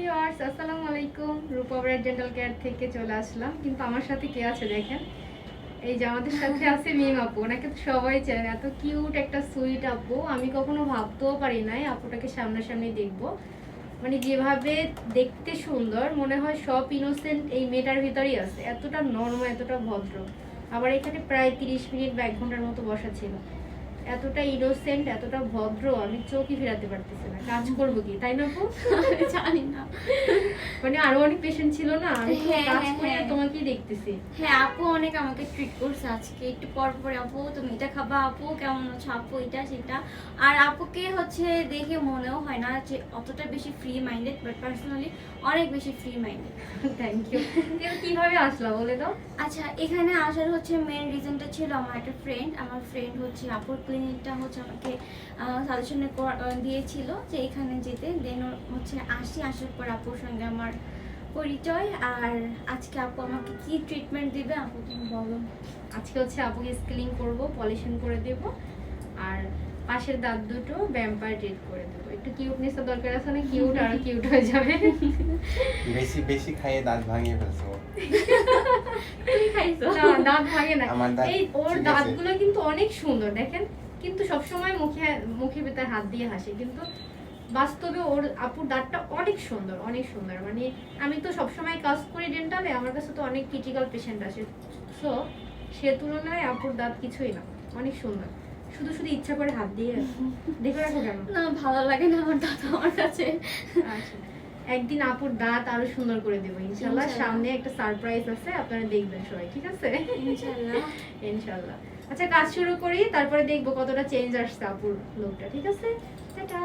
Viewers আসসালামু আলাইকুম, রূপা bright dental care থেকে চলে আসলাম। কিন্তু আমার সাথে কে আছে দেখেন, এই যে আমাদের সাথে আছে মিম আপু। ওনাকে তো সবাই চেনেন, এত কিউট একটা সুইট আপু। আমি কখনো ভাবতেও পারি নাই আপুটাকে সামনাসামনি দেখবো। মানে যেভাবে দেখতে সুন্দর, মনে হয় সব ইনোসেন্ট এই মেয়েটার ভিতরেই আছে। এতটা নরম, এতটা ভদ্র। আবার এখানে প্রায় 30 মিনিট বা 1 ঘন্টার মতো বসা ছিল। এতটা ইনোসেন্ট, এতটা ভদ্র, আমি চোখই ফেরাতে পারতেছি না। কাজ করবো কি, তাই না আপু? জানি না। মানে আরো অনেক পেশেন্ট ছিল না, আমি তো হ্যাঁ, কাজ হ্যাঁ, করে হ্যাঁ। তোমাকেই দেখতেছি। হ্যাঁ, আপু অনেক আমাকে ট্রিট করছে আজকে। একটু পর পর আপু তুমি এটা খাবা, আপু কেমন আছো, আপু এটা সেটা। আর আপুকে হচ্ছে দেখে মনেও হয় না যে অতটা বেশি ফ্রি মাইন্ডেড, বাট পার্সোনালি অনেক বেশি ফ্রি মাইন্ডেড। Thank you. কিভাবে আসলা বলে দাও। আচ্ছা, এখানে আসার হচ্ছে মেন রিজনটা ছিল আমার একটা ফ্রেন্ড। আমার ফ্রেন্ড হচ্ছে আপুর ক্লিনিকটা হচ্ছে আমাকে সাজেশনে দিয়েছিল যে এখানে যেতে। দেন হচ্ছে আসার পর আপুর সঙ্গে আমার পরিচয়। আর আজকে আপু আমাকে কি ট্রিটমেন্ট দিবে আপু তুমি বলো। আজকে হচ্ছে আপুকে স্কেলিং করব, পলিশন করে দেব, আর পাশের দাঁত দুটো ভ্যাম্পায়ার ট্রিট করে দেব। একটু কিউটনেসের দরকার আছে না, কিউট আর কিউট হয়ে যাবে। বেশি বেশি খাইয়ে দাঁত ভাঙিয়ে ফেলছো। তুমি খাইছো? না, দাঁত ভাঙে না। আমার দাঁত এই ওর ঠিক আছে। দাঁতগুলো কিন্তু অনেক সুন্দর দেখেন, কিন্তু সবসময় মুখের ভিতরে হাত দিয়ে হাসে, কিন্তু বাস্তবে ওর আপুর দাঁতটা অনেক সুন্দর, অনেক সুন্দর। মানে আমি তো সবসময় কাজ করি ডেন্টালে, আমার কাছে তো অনেক ক্রিটিক্যাল পেশেন্ট আসে। সো সে তুলনায় আপুর দাঁত কিছুই না, অনেক সুন্দর। শুধু শুধু ইচ্ছা করে হাত দিয়ে দেখে রাখো কেন? না, ভালো লাগে না আমার দাদা আমার কাছে। আচ্ছা, একদিন আপুর দাঁত আরো সুন্দর করে দেবো ইনশাল্লাহ। ইনশাল্লাহ। সামনে একটা সারপ্রাইজ আছে, আপনারা দেখবেন সবাই, ঠিক আছে? ইনশাআল্লাহ। ইনশাল্লাহ। আচ্ছা, কাজ শুরু করি, তারপরে দেখবো কতটা চেঞ্জ আসছে আপুর লুকটা, ঠিক আছে? টাটা।